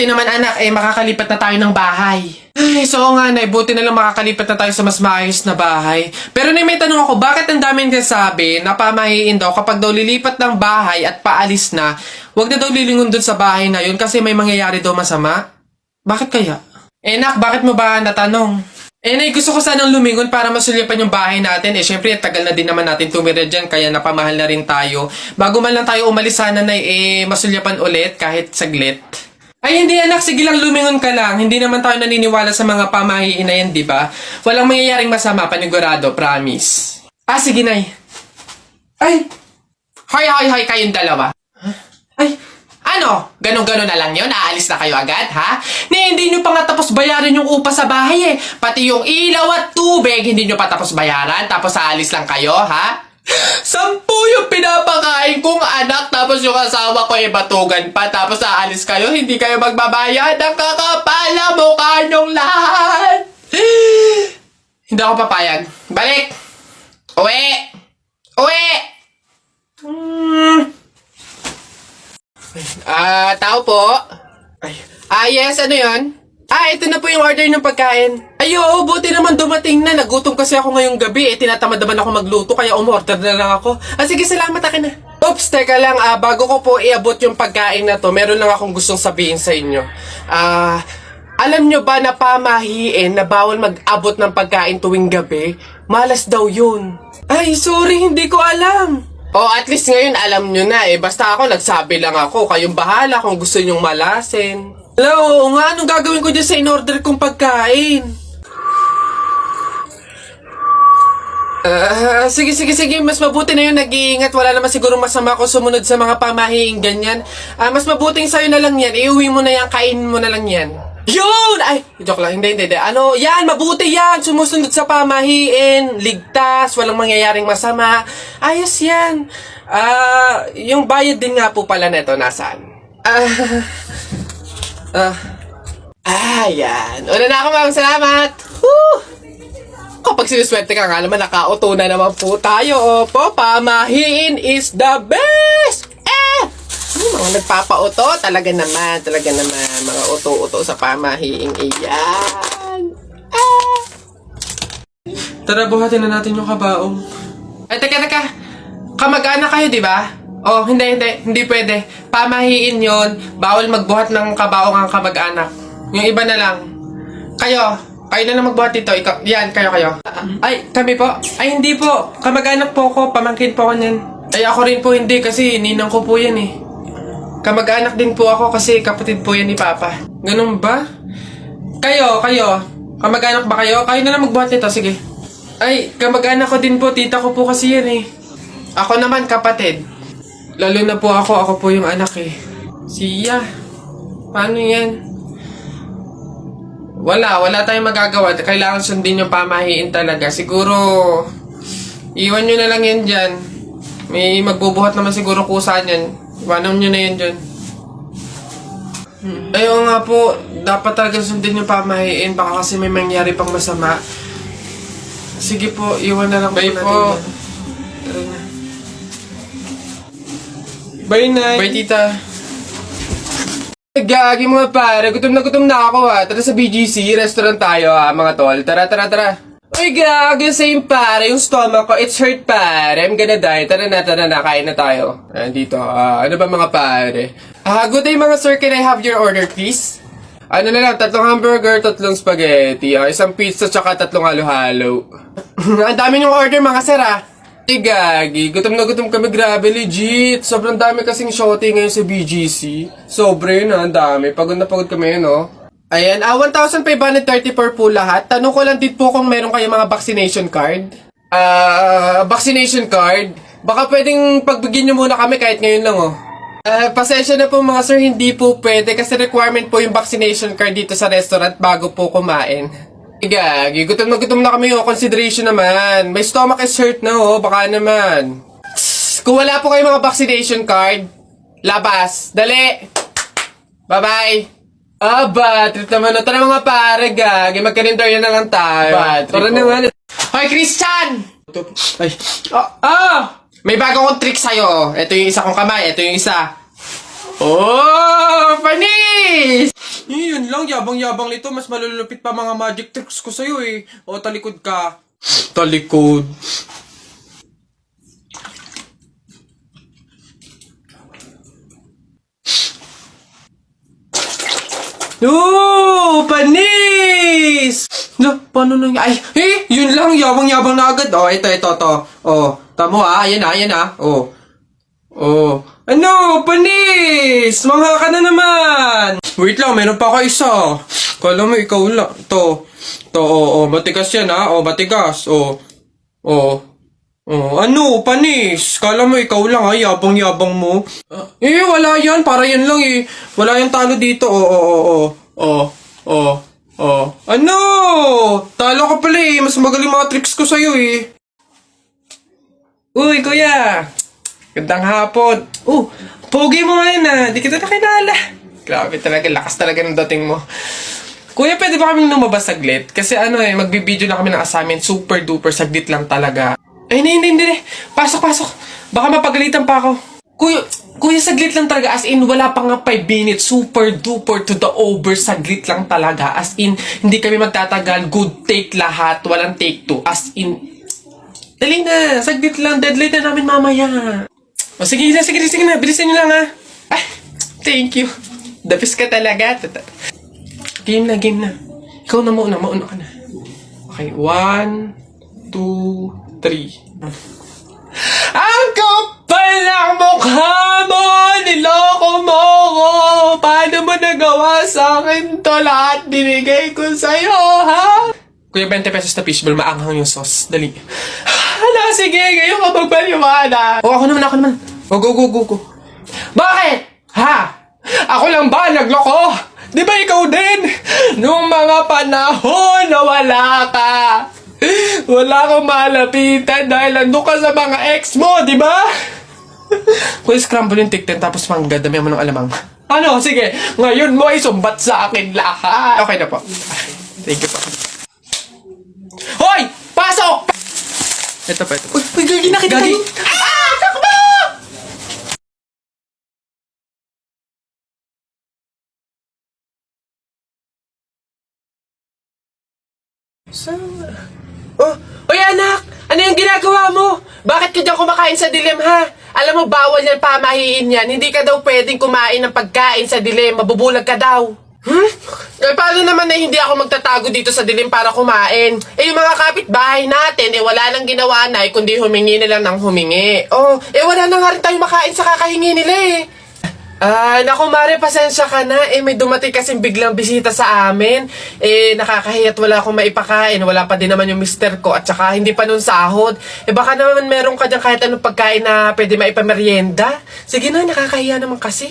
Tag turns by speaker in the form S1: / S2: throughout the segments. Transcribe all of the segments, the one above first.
S1: Buti naman anak, makakalipat na tayo ng bahay. Ay, so nga Nay, buti na lang makakalipat na tayo sa mas maayos na bahay. Pero Nay, may tanong ako, bakit ang daming nasabi na pamahiin daw kapag daw lilipat ng bahay at paalis na, wag na daw lilingon dun sa bahay na yun kasi may mangyayari daw masama? Bakit kaya? Nak, bakit mo ba natanong? Nay, gusto ko sanang lumingon para masulyapan yung bahay natin. Syempre, tagal na din naman natin tumira dyan, kaya napamahal na rin tayo. Bago man lang tayo umalis sana, Nay, masulyapan ulit kahit saglit. Ay, hindi anak. Sige lang, lumingon ka lang. Hindi naman tayo naniniwala sa mga pamahiin na yan, di ba? Walang mangyayaring masama, panigurado, promise. Sige, Nay. Ay! Hoy, kayong dalawa. Ay, ano? Ganon-ganon na lang yun? Aalis na kayo agad, ha? Hindi nyo pa nga tapos bayaran yung upa sa bahay, eh. Pati yung ilaw at tubig, hindi nyo pa tapos bayaran, tapos aalis lang kayo, ha? 10 yung pinapakain kong anak, tapos yung asawa ko batugan pa, tapos aalis kayo, hindi kayo magbabayad. Ang kakapal na mukha nyong lahat. Hindi ako papayag. Balik! Uwi! Tao po? Yes, ano yun? Ito na po yung order ng pagkain. Oo, buti naman dumating na. Nagutom kasi ako ngayong gabi. Tinatamad naman ako magluto, kaya umorder na lang ako. Sige, salamat, akin na. Oops, teka lang. Bago ko po iabot yung pagkain na to, meron lang akong gustong sabihin sa inyo. Alam nyo ba na pamahiin na bawal mag-abot ng pagkain tuwing gabi? Malas daw yun. Ay, sorry, hindi ko alam. At least ngayon alam nyo na. Basta ako, nagsabi lang ako. Kayong bahala kung gusto nyong malasin. Hello, nga, anong gagawin ko dyan sa in-order kong pagkain? Sige. Mas mabuti na yun, nag-iingat. Wala naman siguro masama kung sumunod sa mga pamahiing ganyan. Mas mabuting sa'yo na lang yan. Iuwi mo na yan, kainin mo na lang yan. Yun! Ay, joke lang. Hindi. Yan, mabuti yan. Sumusunod sa pamahiin. Ligtas, walang mangyayaring masama. Ayos yan. Yung bayad din nga po pala neto, nasaan? Yan. Una na ako, ma'am. Salamat. Woo! Kapag sinuswerte ka nga naman, nakauto na naman po tayo. Opo, pamahiin is the best! Mga nagpapauto, talaga naman. Mga uto-uto sa pamahiing iyan. Tara, buhatin na natin yung kabaong. Teka. Kamag-anak kayo, di ba? Hindi pwede. Pamahiin yon, bawal magbuhat ng kabaong ang kamag-anak. Yung iba na lang. Kayo na lang magbuhat dito. Yan, kayo. Kami po? Hindi po. Kamag-anak po ko, pamangkin po ko niyan. Ako rin po hindi kasi ninang ko po yan eh. Kamag-anak din po ako kasi kapatid po yan ni Papa. Ganun ba? Kayo. Kamag-anak ba kayo? Kayo na lang magbuhat nito, sige. Kamag-anak ko din po, tita ko po kasi yan eh. Ako naman kapatid. Lalo na po ako po yung anak eh. Siya. Paano yan? Wala tayong magagawa. Kailangan sundin yung pamahiin talaga. Siguro, iwan nyo na lang yan dyan. May magbubuhat naman siguro kusa yan. Iwanan nyo na yan dyan. Oo nga po, dapat talaga sundin yung pamahiin. Baka kasi may mangyari pang masama. Sige po, iwan na lang po natin. Bye po. Tara na. Bye, Nay. Bye, tita. Gagi mga pare, gutom na ako ha. Tara sa BGC, restaurant tayo ha, mga tol. Tara. Uy, gagi, same pare, yung stomach ko, it's hurt pare. I'm gonna die. Tara na, kain na tayo. Dito, ano ba mga pare? Good day mga sir, can I have your order please? Ano na lang, 3 hamburger, 3 spaghetti, 1 pizza, tsaka 3 halo-halo. Ang dami yung order mga sir ha. Gagi, gutom kami, grabe, legit. Sobrang dami kasing shorty ngayon sa BGC. Sobre yun ang dami. Pagod na pagod kami yun, Ayan, 1,534 po lahat. Tanong ko lang din po kung meron kayong mga vaccination card. Vaccination card? Baka pwedeng pagbigyan nyo muna kami kahit ngayon lang, pasensya na po mga sir, hindi po pwede kasi requirement po yung vaccination card dito sa restaurant bago po kumain. Gagi, gutom na kami, consideration naman. May stomach is hurt na, baka naman. Kung wala po kayong mga vaccination card, labas, dali. Bye-bye. Bad trip naman. Tara mga pare, gagi, magkarinderya na lang tayo. Tara naman. Hoy, Christian! May bago kong trick sa'yo. Ito yung isa kong kamay, ito yung isa. Panis!
S2: lang, yabang-yabang nito. Mas malulupit pa mga magic tricks ko sa'yo eh. O, talikod ka. Talikod.
S1: No! Panis!
S2: Na, paano nang... Ay, yun lang, yabang-yabang na agad. Oh, ito. Oh, tamo ayan Oh. Oh. Ano, panis! Mangha ka na naman! Wait lang, meron pa ako isa. Kala mo, ikaw lang. Matigas yan ha. Oh, matigas. Oh, ano, panis? Kala mo, ikaw lang ha, yabang-yabang mo. Wala yan, para yan lang eh. Wala yung talo dito. Ano? Talo ka pala eh. Mas magaling mga tricks ko sa'yo eh.
S1: Uy, kuya! Gandang hapon. Pogi mo ngayon ah. Di kita nakilala. Grabe talaga, lakas talaga ng dating mo. Kuya, pwede ba kami lumabas saglit? Kasi magbibideo na kami ng assignment. Super duper, saglit lang talaga. Ay, hindi. Pasok. Baka mapagalitan pa ako. Kuya, saglit lang talaga. As in, wala pa nga 5 minutes. Super duper to the over. Saglit lang talaga. As in, hindi kami magtatagal. Good take lahat. Walang take 2. As in, dali na. Saglit lang. Deadline na namin mamaya. O, sige na. Bilisan nyo lang ha. Ay, thank you. The best ka talaga. Game na. Ikaw na mauna ka na. Okay, 1, 2, 3. Ang kapal ng mukha mo! Niloko mo ko! Paano mo nagawa sa akin to? Lahat binigay ko sa'yo, ha? Kuya, 20 pesos na fishball, maanghang yung sauce. Dali. Hala, sige, ngayon ka magpaliwana. Ako naman. Go. Bakit? Ha? Ako lang ba nagloko? Di ba ikaw din? Nung mga panahon na wala ka. Wala kang malapitan dahil nandun ka sa mga ex mo, di ba? Kung scramble yung tiktin tapos dami mo ng alamang. Ano? Sige, ngayon mo ay sumbat sa akin lahat. Okay na po. Thank you po. Hoy! Pasok! Ito pa.
S2: Uy, gagi na kita.
S1: Takbo! Hoy anak! Ano yung ginagawa mo? Bakit ka dyan kumakain sa dilim ha? Alam mo, bawal yan, pamahiin yan. Hindi ka daw pwedeng kumain ng pagkain sa dilim. Mabubulag ka daw. Paano naman na hindi ako magtatago dito sa dilim para kumain? Yung mga kapitbahay natin, wala nang ginawa na, kundi humingi na lang ng humingi. Wala na nga rin tayo makain sa kakahingi nila eh. Naku Mare, pasensya ka na. May dumating kasing biglang bisita sa amin. Nakakahiya't wala akong maipakain. Wala pa din naman yung mister ko. At saka hindi pa nun sahod. Baka naman meron ka dyan kahit anong pagkain na pwede maipamerienda. Sige na, nakakahiya naman kasi.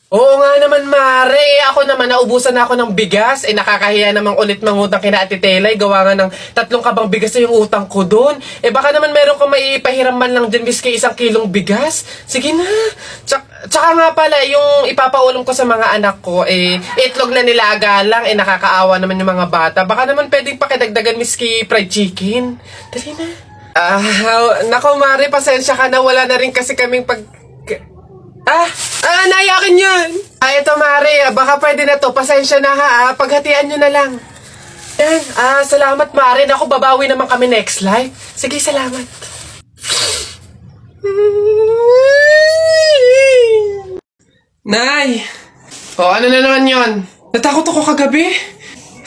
S1: Oo nga naman, Mare. Ako naman, naubusan na ako ng bigas. Nakakahiya naman ulit mangutang kina Ate Telay. Gawa nga ng 3 kabang bigas na yung utang ko doon. Baka naman meron kang maipahiram man lang dyan, miski 1 kilong bigas. Sige na. Tsaka nga pala, yung ipapaulam ko sa mga anak ko, itlog na nilaga lang. Nakakaawa naman yung mga bata. Baka naman pwedeng pakidagdagan miski fried chicken. Dali na. Nako, Mare, pasensya ka na. Wala na rin kasi kaming nayakin yan. Ito Mare, baka pwede na to. Pasensya na ha. Paghatian nyo na lang. Yan. Salamat Mare. Naku, babawi naman kami next live. Sige, salamat. Nay! Ano na naman yon? Natakot ako kagabi.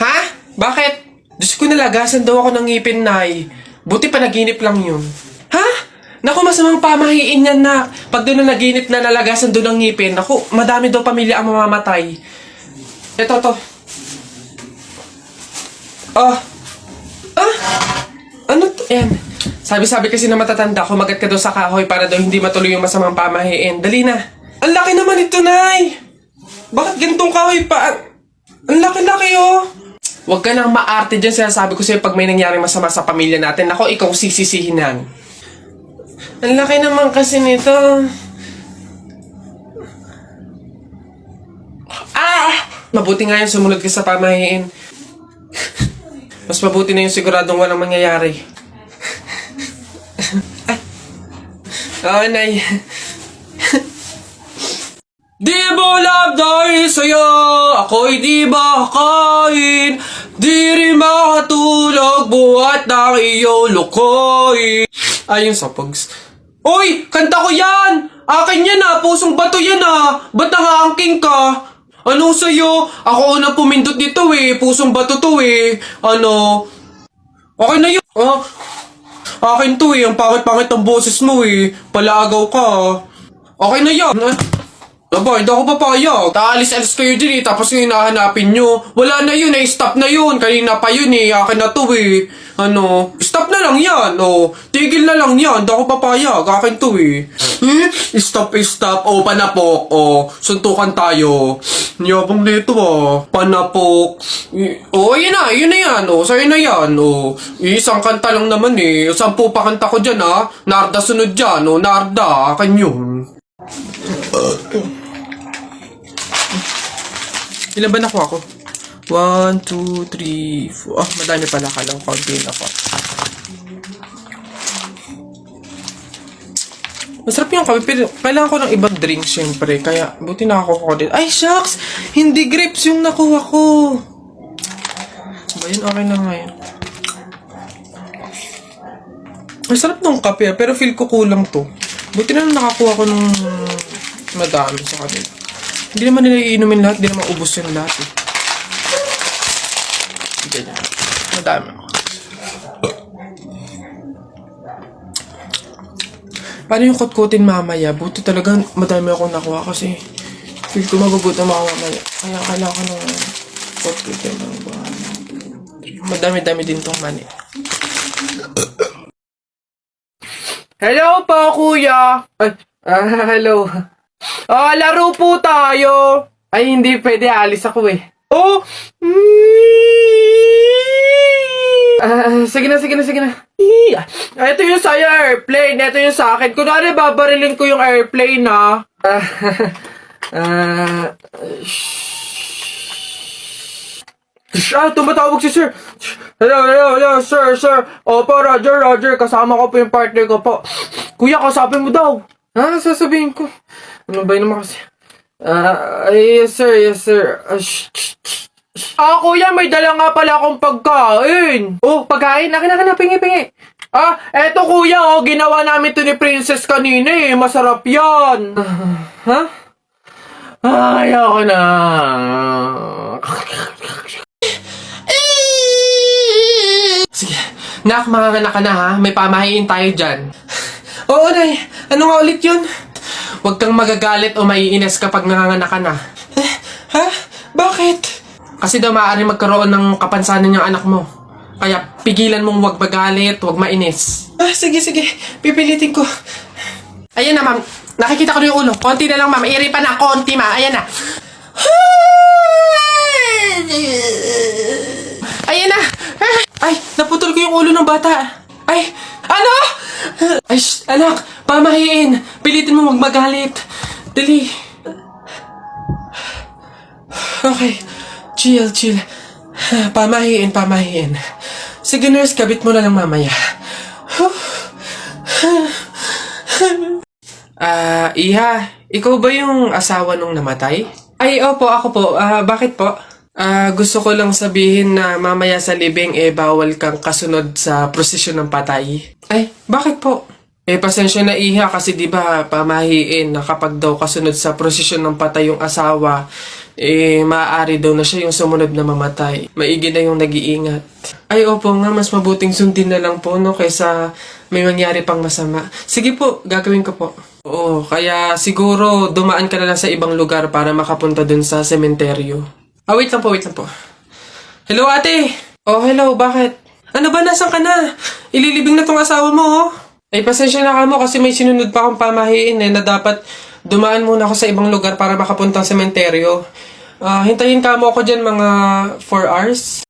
S1: Ha? Bakit? Diyos ko, nalagasan daw ako ng ngipin, Nay. Buti panaginip lang yun. Ha? Naku, masamang pamahiin yan na. Pag doon na naginip na nalagasan doon ng ngipin, naku, madami daw pamilya ang mamamatay. Ito, to. Ano to? Yan. Sabi kasi na matatanda, kumagat ka daw sa kahoy para daw hindi matuloy yung masamang pamahiin. Dali na. Ang laki naman ito, Nay. Bakit ganitong kahoy pa? Ang laki-laki, oh. Huwag ka nang maarte dyan. Sinasabi ko sa'yo pag may nangyaring masama sa pamilya natin. Naku, ikaw sisisihin yan. Ang laki naman kasi nito. Mabuti nga yung sumunod ka sa pamahiin. Mas mabuti na yung siguradong walang mangyayari. Nay. Di mo love,
S2: saya, ako'y di makakain, di rin makatulog, buhat ng iyong lukoy. Ayun sa Pogs. Uy! Kanta ko yan! Akin yan ah! Pusong bato yan ah! Ba't nakaangking ka? Ano sa'yo? Ako unang pumindot dito eh. Pusong bato to eh. Ano? Okay na yun. Ah, akin to eh. Ang pangit-pangit ng boses mo eh. Palaagaw ka ah. Okay na yan. Aba, hindi ako papayag. Taalis-alis kayo din eh. Tapos yung hinahanapin nyo. Wala na yun eh. Stop na yun. Kanina pa yun eh. Akin na to eh. Ano? Stop na lang yan. Oh. Tigil na lang yan. Hindi ako papayag. Akin to eh. Stop. Oh, panapok. Oh, suntukan tayo. Yabang nito ah. Panapok. Oh, yun na. Yun na yan. Oh, sa'yo na yan. Oh, isang kanta lang naman eh. 10 pa kanta ko dyan ah. Narda sunod dyan. Oh, Narda. Akin yun. Ilan ba nakuha ko? 1, 2, 3, 4. Ah, madami pala. Kalang konti na pa. Masarap yung kape, pero kailangan ko ng ibang drink syempre. Kaya, buti nakakuha ko din. Ay, shucks! Hindi grapes yung nakuha ko. Ba yun? Okay na nga yun. Masarap nung kape, pero feel ko kulang to. Buti na nakakuha ko ng madami sa kanila. Hindi naman nila iinumin lahat, hindi naman ubos yung lahat eh. Ganyan. Madami ako. Paano yung kutkutin mamaya? Buti talaga madami akong nakuha kasi feel ko magugutom ako mamaya. Kaya kailangan ko ng kutkutin ng bahan. Madami-dami din tong mani. Hello po, kuya! Hello. Laro po tayo. Ay, hindi pwede. Alis ako eh. Oh! Sige na. Ito yung sa'yo, airplane. Ito yung sa akin. Kunwari, babarilin ko yung airplane, ha? Tumatawag si sir. Hello, sir. Opo, Roger. Kasama ko po yung partner ko po. Kuya, kasapin mo daw. Sasabihin ko. Ano ba yun naman kasi? Yes, sir. Kuya, may dala nga pala akong pagkain. Oh, pagkain? Akin, pingi. Eto kuya, ginawa namin to ni Princess kanina eh. Masarap yan. Ayoko na. Sige, nak, manganganak ka na ha. May pamahiin tayo dyan. Oo, Nay. Ano nga ulit yun? Huwag kang magagalit o maiinis kapag nanganganak ka na. Bakit? Kasi daw maaari magkaroon ng kapansanan yung anak mo. Kaya pigilan mong huwag magalit, huwag mainis. Sige. Pipilitin ko. Ayan na, ma'am. Nakikita ko na yung ulo. Konti na lang, ma'am. Iri pa na. Konti, ma. Ayan na. Ayan na. Ay, naputol ko yung ulo ng bata. Ay, ano? Ay, anak, pamahiin. Pilitin mo huwag magalit. Dali. Okay. Chill. Pamahiin. Sige, nurse, kabit mo na lang mamaya. Iha, ikaw ba yung asawa nung namatay? Ay, opo, ako po. Bakit po? Gusto ko lang sabihin na mamaya sa libing bawal kang kasunod sa prosesyon ng patay. Ay, bakit po? Pasensya na Iha kasi di ba pamahiin na kapag daw kasunod sa prosesyon ng patay yung asawa, maaari daw na siya yung sumunod na mamatay. Maigi na yung nag-iingat. Ay, opo nga, mas mabuting sundin na lang po, no, kaysa may mangyari pang masama. Sige po, gagawin ko po. Oo, kaya siguro dumaan ka na lang sa ibang lugar para makapunta dun sa sementeryo. Wait lang po. Hello, ate! Oh, hello, bakit? Ano ba, nasan ka na? Ililibing na tong asawa mo, oh. Ay, pasensya na ka mo kasi may sinunod pa akong pamahiin na dapat dumaan muna ako sa ibang lugar para makapunta sa sementeryo. Hintayin ka mo ako dyan mga 4 hours.